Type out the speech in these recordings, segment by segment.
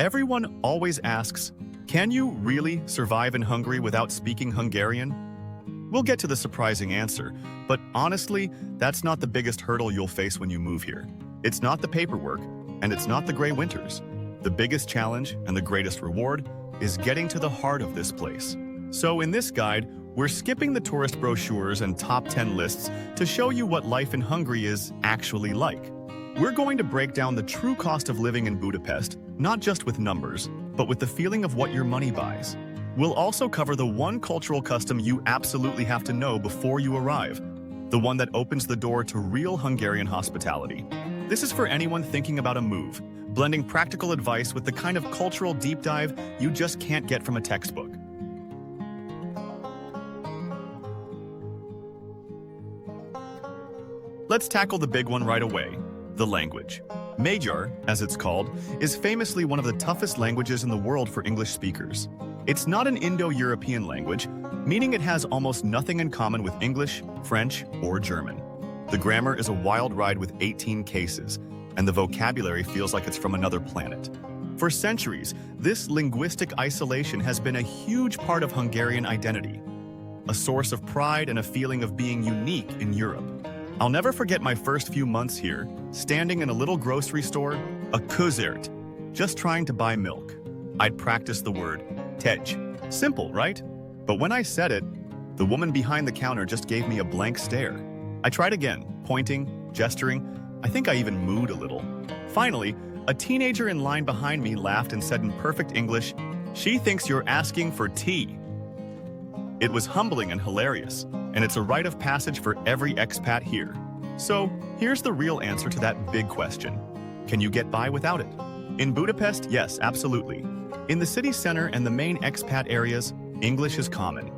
Everyone always asks, can you really survive in Hungary without speaking Hungarian? We'll get to the surprising answer, but honestly, that's not the biggest hurdle you'll face when you move here. It's not the paperwork, and it's not the gray winters. The biggest challenge and the greatest reward is getting to the heart of this place. So in this guide, we're skipping the tourist brochures and top 10 lists to show you what life in Hungary is actually like. We're going to break down the true cost of living in Budapest, not just with numbers, but with the feeling of what your money buys. We'll also cover the one cultural custom you absolutely have to know before you arrive, the one that opens the door to real Hungarian hospitality. This is for anyone thinking about a move, blending practical advice with the kind of cultural deep dive you just can't get from a textbook. Let's tackle the big one right away, the language. Magyar, as it's called, is famously one of the toughest languages in the world for English speakers. It's not an Indo-European language, meaning it has almost nothing in common with English, French, or German. The grammar is a wild ride with 18 cases, and the vocabulary feels like it's from another planet. For centuries, this linguistic isolation has been a huge part of Hungarian identity, a source of pride and a feeling of being unique in Europe. I'll never forget my first few months here, standing in a little grocery store, a közért, just trying to buy milk. I'd practice the word, tej. Simple, right? But when I said it, the woman behind the counter just gave me a blank stare. I tried again, pointing, gesturing. I think I even mooed a little. Finally, a teenager in line behind me laughed and said in perfect English, "She thinks you're asking for tea." It was humbling and hilarious, and it's a rite of passage for every expat here. So, here's the real answer to that big question. Can you get by without it? In Budapest, yes, absolutely. In the city center and the main expat areas, English is common.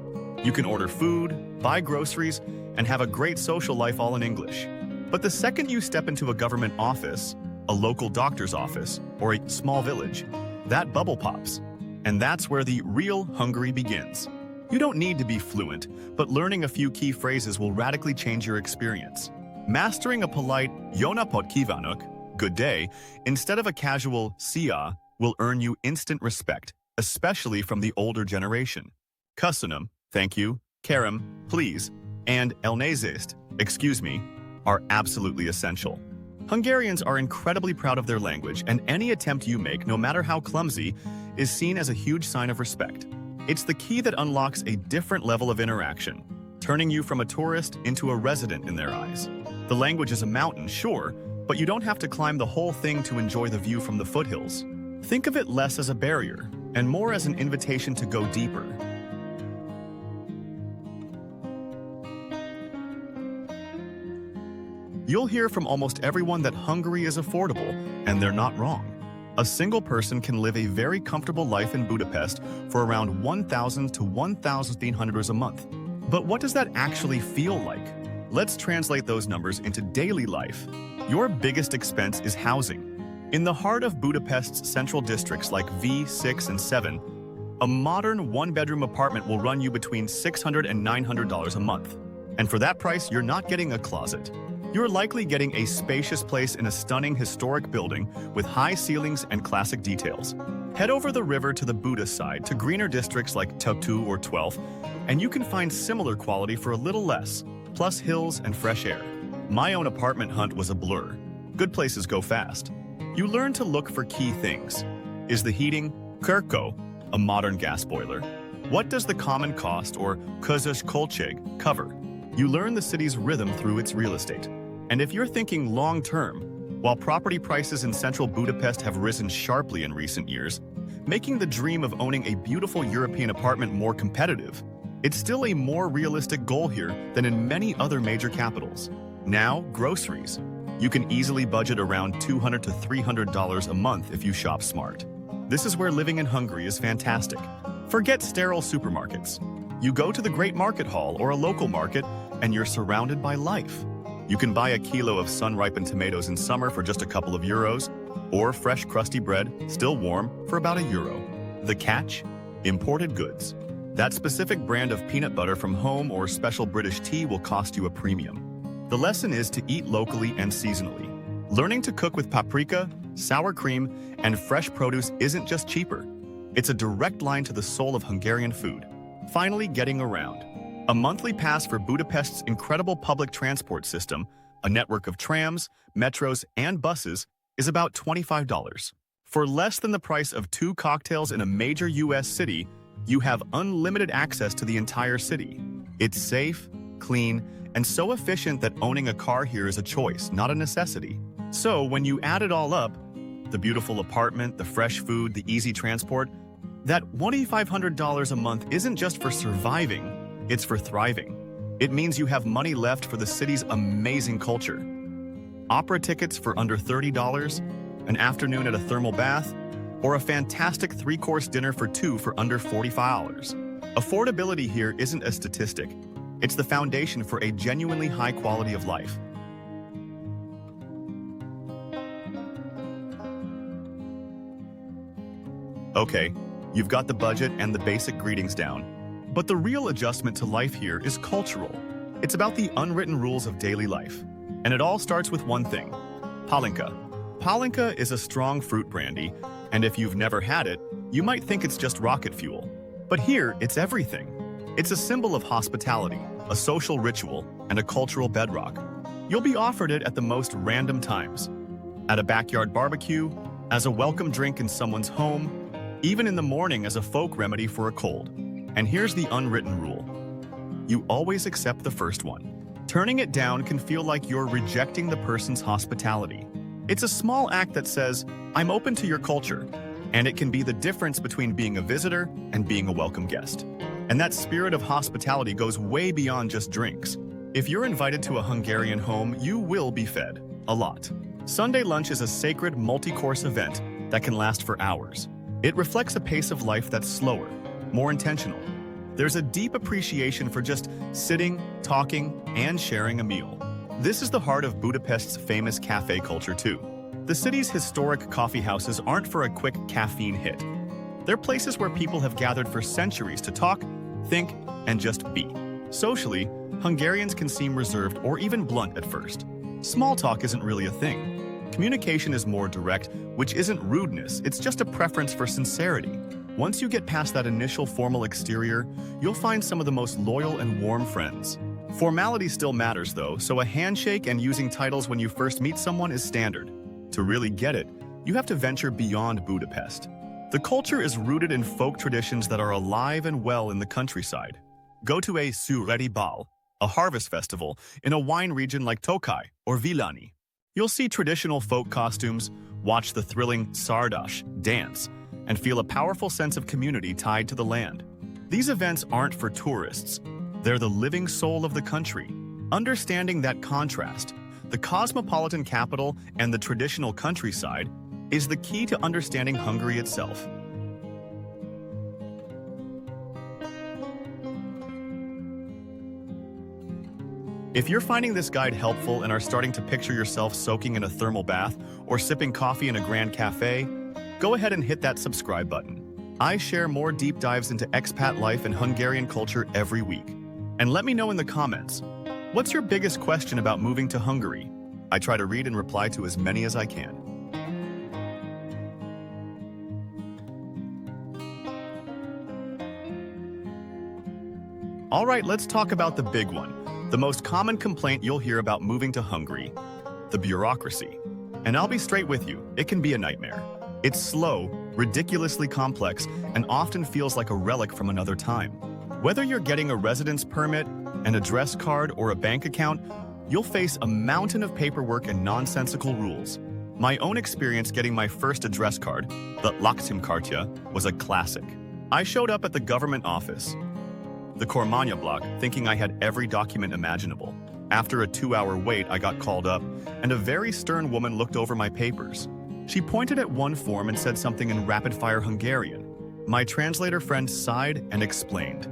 You can order food, buy groceries, and have a great social life all in English. But the second you step into a government office, a local doctor's office, or a small village, that bubble pops. And that's where the real Hungary begins. You don't need to be fluent, but learning a few key phrases will radically change your experience. Mastering a polite "Jó napot kívánok," good day, instead of a casual "Szia," will earn you instant respect, especially from the older generation. Köszönöm, thank you, kérem, please, and elnézést, excuse me, are absolutely essential. Hungarians are incredibly proud of their language, and any attempt you make, no matter how clumsy, is seen as a huge sign of respect. It's the key that unlocks a different level of interaction, turning you from a tourist into a resident in their eyes. The language is a mountain, sure, but you don't have to climb the whole thing to enjoy the view from the foothills. Think of it less as a barrier, and more as an invitation to go deeper. You'll hear from almost everyone that Hungary is affordable, and they're not wrong. A single person can live a very comfortable life in Budapest for around 1,000 to 1,500 a month. But what does that actually feel like? Let's translate those numbers into daily life. Your biggest expense is housing. In the heart of Budapest's central districts like V6 and 7, a modern one-bedroom apartment will run you between $600 and $900 a month. And for that price, you're not getting a closet. You're likely getting a spacious place in a stunning historic building with high ceilings and classic details. Head over the river to the Buda side to greener districts like Tököl or 12th, and you can find similar quality for a little less, plus hills and fresh air. My own apartment hunt was a blur. Good places go fast. You learn to look for key things. Is the heating Kirko, a modern gas boiler? What does the common cost, or közös költség, cover? You learn the city's rhythm through its real estate. And if you're thinking long-term, while property prices in central Budapest have risen sharply in recent years, making the dream of owning a beautiful European apartment more competitive, it's still a more realistic goal here than in many other major capitals. Now, groceries. You can easily budget around $200 to $300 a month if you shop smart. This is where living in Hungary is fantastic. Forget sterile supermarkets. You go to the Great Market Hall or a local market, and you're surrounded by life. You can buy a kilo of sun-ripened tomatoes in summer for just a couple of euros, or fresh crusty bread, still warm, for about €1. The catch? Imported goods. That specific brand of peanut butter from home or special British tea will cost you a premium. The lesson is to eat locally and seasonally. Learning to cook with paprika, sour cream, and fresh produce isn't just cheaper. It's a direct line to the soul of Hungarian food. Finally, getting around. A monthly pass for Budapest's incredible public transport system, a network of trams, metros, and buses, is about $25. For less than the price of 2 cocktails in a major U.S. city, you have unlimited access to the entire city. It's safe, clean, and so efficient that owning a car here is a choice, not a necessity. So when you add it all up, the beautiful apartment, the fresh food, the easy transport, that $2,500 a month isn't just for surviving, it's for thriving. It means you have money left for the city's amazing culture. Opera tickets for under $30, an afternoon at a thermal bath, or a fantastic 3-course dinner for 2 for under $45. Affordability here isn't a statistic. It's the foundation for a genuinely high quality of life. Okay, you've got the budget and the basic greetings down. But the real adjustment to life here is cultural. It's about the unwritten rules of daily life. And it all starts with one thing: Palinka. Palinka is a strong fruit brandy, and if you've never had it, you might think it's just rocket fuel. But here, it's everything. It's a symbol of hospitality, a social ritual, and a cultural bedrock. You'll be offered it at the most random times. At a backyard barbecue, as a welcome drink in someone's home, even in the morning as a folk remedy for a cold. And here's the unwritten rule: you always accept the first one. Turning it down can feel like you're rejecting the person's hospitality. It's a small act that says, "I'm open to your culture," and it can be the difference between being a visitor and being a welcome guest. And that spirit of hospitality goes way beyond just drinks. If you're invited to a Hungarian home, you will be fed. A lot. Sunday lunch is a sacred multi-course event that can last for hours. It reflects a pace of life that's slower, more intentional. There's a deep appreciation for just sitting, talking, and sharing a meal. This is the heart of Budapest's famous cafe culture too. The city's historic coffee houses aren't for a quick caffeine hit. They're places where people have gathered for centuries to talk, think, and just be. Socially, Hungarians can seem reserved or even blunt at first. Small talk isn't really a thing. Communication is more direct, which isn't rudeness, it's just a preference for sincerity. Once you get past that initial formal exterior, you'll find some of the most loyal and warm friends. Formality still matters though, so a handshake and using titles when you first meet someone is standard. To really get it, you have to venture beyond Budapest. The culture is rooted in folk traditions that are alive and well in the countryside. Go to a Szüreti Bal, a harvest festival, in a wine region like Tokaj or Villani. You'll see traditional folk costumes, watch the thrilling Sardas dance, and feel a powerful sense of community tied to the land. These events aren't for tourists. They're the living soul of the country. Understanding that contrast, the cosmopolitan capital and the traditional countryside, is the key to understanding Hungary itself. If you're finding this guide helpful and are starting to picture yourself soaking in a thermal bath or sipping coffee in a grand cafe, go ahead and hit that subscribe button. I share more deep dives into expat life and Hungarian culture every week. And let me know in the comments, what's your biggest question about moving to Hungary? I try to read and reply to as many as I can. All right, let's talk about the big one. The most common complaint you'll hear about moving to Hungary: the bureaucracy. And I'll be straight with you, it can be a nightmare. It's slow, ridiculously complex, and often feels like a relic from another time. Whether you're getting a residence permit, an address card, or a bank account, you'll face a mountain of paperwork and nonsensical rules. My own experience getting my first address card, the Lakcímkártya, was a classic. I showed up at the government office, the Kormánya block, thinking I had every document imaginable. After a 2-hour wait, I got called up, and a very stern woman looked over my papers. She pointed at one form and said something in rapid-fire Hungarian. My translator friend sighed and explained.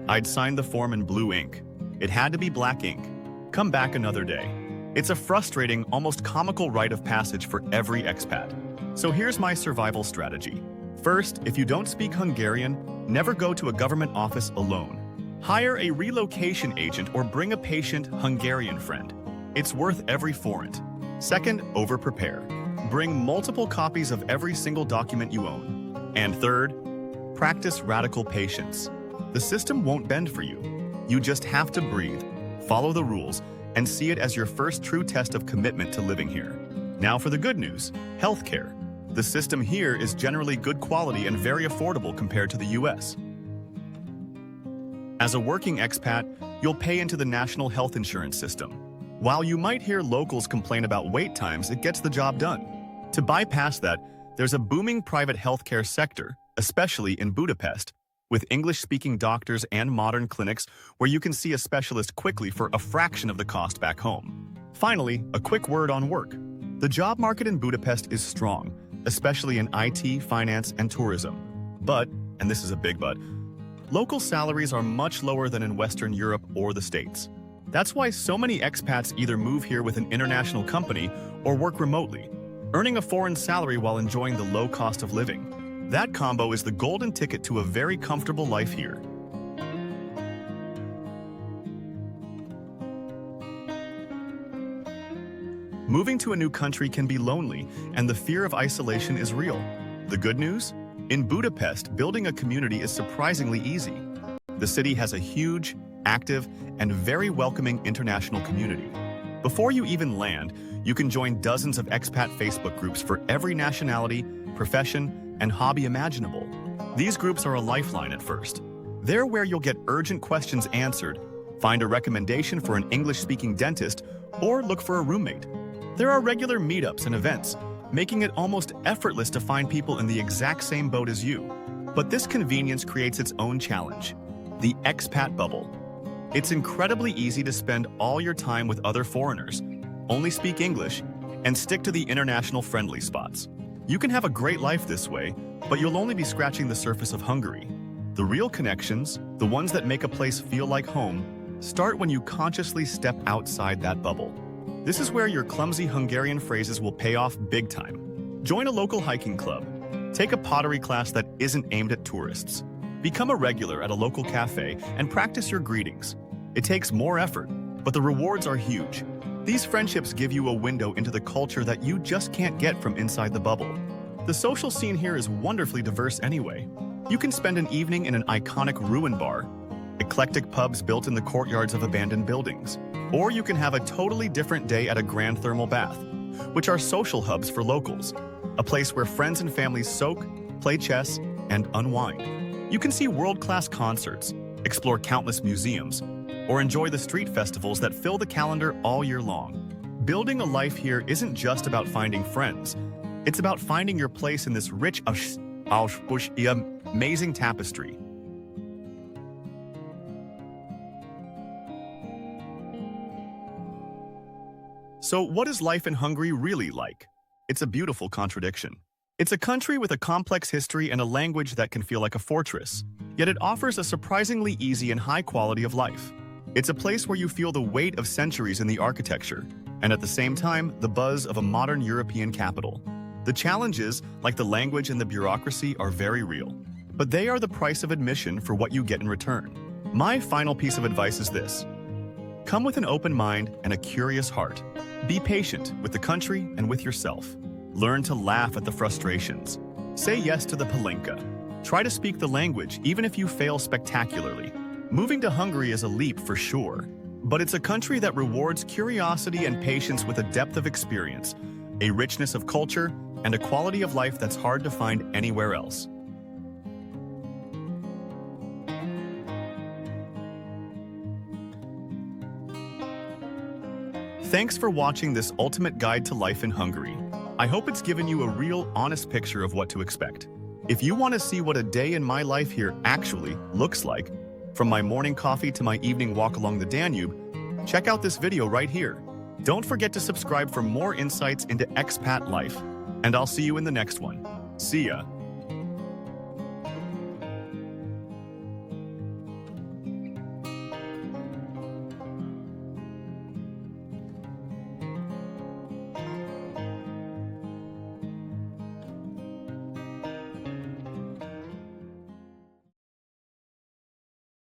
I'd signed the form in blue ink. It had to be black ink. Come back another day. It's a frustrating, almost comical rite of passage for every expat. So here's my survival strategy. First, if you don't speak Hungarian, never go to a government office alone. Hire a relocation agent or bring a patient Hungarian friend. It's worth every forint. Second, over-prepare. bring multiple copies of every single document you own. And third, practice radical patience. The system won't bend for you. You just have to breathe, follow the rules, and see it as your first true test of commitment to living here. Now for the good news, healthcare. The system here is generally good quality and very affordable compared to the US. As a working expat, you'll pay into the national health insurance system. While you might hear locals complain about wait times, it gets the job done. To bypass that, there's a booming private healthcare sector, especially in Budapest, with English-speaking doctors and modern clinics where you can see a specialist quickly for a fraction of the cost back home. Finally, a quick word on work. The job market in Budapest is strong, especially in IT, finance, and tourism. But, and this is a big but, local salaries are much lower than in Western Europe or the States. That's why so many expats either move here with an international company or work remotely, earning a foreign salary while enjoying the low cost of living. That combo is the golden ticket to a very comfortable life here. Moving to a new country can be lonely, and the fear of isolation is real. The good news? In Budapest, building a community is surprisingly easy. The city has a huge, active, and very welcoming international community. Before you even land, you can join dozens of expat Facebook groups for every nationality, profession, and hobby imaginable. These groups are a lifeline at first. They're where you'll get urgent questions answered, find a recommendation for an English-speaking dentist, or look for a roommate. There are regular meetups and events, making it almost effortless to find people in the exact same boat as you. But this convenience creates its own challenge, the expat bubble. It's incredibly easy to spend all your time with other foreigners, only speak English, and stick to the international friendly spots. You can have a great life this way, but you'll only be scratching the surface of Hungary. The real connections, the ones that make a place feel like home, start when you consciously step outside that bubble. This is where your clumsy Hungarian phrases will pay off big time. Join a local hiking club. Take a pottery class that isn't aimed at tourists. Become a regular at a local cafe and practice your greetings. It takes more effort, but the rewards are huge. These friendships give you a window into the culture that you just can't get from inside the bubble. The social scene here is wonderfully diverse anyway. You can spend an evening in an iconic ruin bar, eclectic pubs built in the courtyards of abandoned buildings, or you can have a totally different day at a grand thermal bath, which are social hubs for locals, a place where friends and families soak, play chess, and unwind. You can see world-class concerts, explore countless museums, or enjoy the street festivals that fill the calendar all year long. Building a life here isn't just about finding friends. It's about finding your place in this rich, amazing tapestry. So what is life in Hungary really like? It's a beautiful contradiction. It's a country with a complex history and a language that can feel like a fortress, yet it offers a surprisingly easy and high quality of life. It's a place where you feel the weight of centuries in the architecture, and at the same time, the buzz of a modern European capital. The challenges, like the language and the bureaucracy, are very real, but they are the price of admission for what you get in return. My final piece of advice is this. Come with an open mind and a curious heart. Be patient with the country and with yourself. Learn to laugh at the frustrations. Say yes to the palinka. Try to speak the language, even if you fail spectacularly. Moving to Hungary is a leap for sure, but it's a country that rewards curiosity and patience with a depth of experience, a richness of culture, and a quality of life that's hard to find anywhere else. Thanks for watching this ultimate guide to life in Hungary. I hope it's given you a real, honest picture of what to expect. If you want to see what a day in my life here actually looks like, from my morning coffee to my evening walk along the Danube, check out this video right here. Don't forget to subscribe for more insights into expat life, and I'll see you in the next one. See ya!